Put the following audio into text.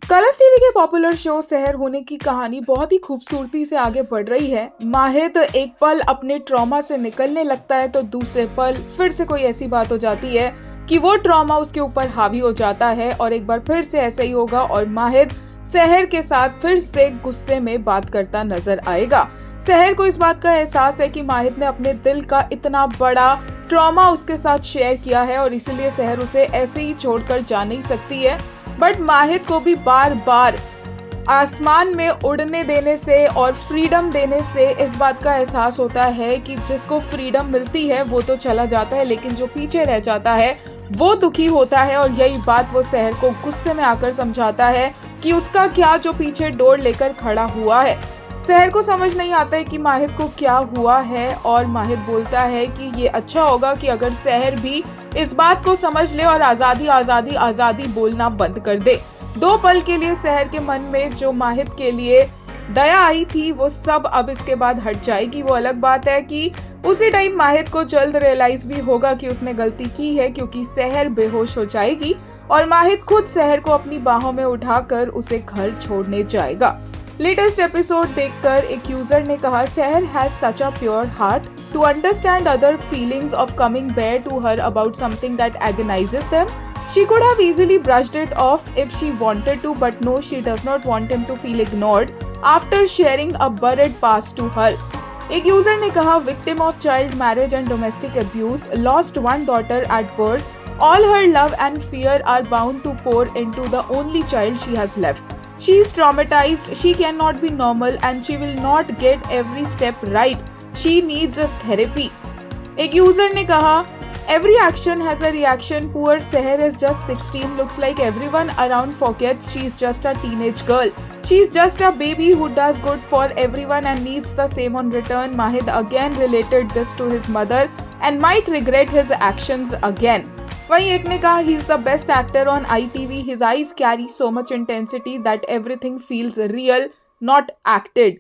Colors TV के popular show सहर होने की कहानी बहुत ही खूबसूरती से आगे बढ़ रही है। माहिद एक पल अपने ट्रॉमा से निकलने लगता है तो दूसरे पल फिर से कोई ऐसी बात हो जाती है कि वो ट्रॉमा उसके ऊपर हावी हो जाता है और एक बार फिर से ऐसा ही होगा और माहिद सहर के साथ फिर से गुस्से में बात करता नजर आएगा। सहर को इस बात का एहसास है कि माहिद ने अपने दिल का इतना बड़ा ट्रॉमा उसके साथ शेयर किया है और इसीलिए सहर उसे ऐसे ही छोड़कर जा नहीं सकती है। बट माहिद को भी बार बार आसमान में उड़ने देने से और फ्रीडम देने से इस बात का एहसास होता है कि जिसको फ्रीडम मिलती है वो तो चला जाता है, लेकिन जो पीछे रह जाता है वो दुखी होता है। और यही बात वो सहर को गुस्से में आकर समझाता है कि उसका क्या जो पीछे डोर लेकर खड़ा हुआ है। सहर को समझ नहीं आता है कि माहिद को क्या हुआ है और माहिद बोलता है कि ये अच्छा होगा कि अगर सहर भी इस बात को समझ ले और आजादी आजादी आजादी बोलना बंद कर दे। दो पल के लिए सहर के मन में जो माहिद के लिए दया आई थी वो सब अब इसके बाद हट जाएगी। वो अलग बात है कि उसी टाइम माहिद को जल्द रियलाइज भी होगा कि उसने गलती की है, क्योंकि सहर बेहोश हो जाएगी और माहिद खुद सहर को अपनी बाहों में उठाकर उसे घर छोड़ने जाएगा। लेटेस्ट एपिसोड देखकर एक यूजर ने कहा, Sahar has such a pure heart to understand other feelings of coming bare to her about something that agonises them. She could have easily brushed it off if she wanted to, but no, she does not want him to feel ignored after sharing a buried past to her. एक user ने कहा, victim of child marriage and domestic abuse, lost one daughter at birth, all her love and fear are bound to pour into the only child she has left. She is traumatized, she cannot be normal and she will not get every step right. She needs a therapy. एक user ने कहा, every action has a reaction. Poor Seher is just 16. Looks like everyone around forgets she's just a teenage girl. She's just a baby who does good for everyone and needs the same on return. Mahid again related this to his mother and might regret his actions again. वहीं एक ने कहा, he is the best actor on ITV. His eyes carry so much intensity that everything feels real, not acted.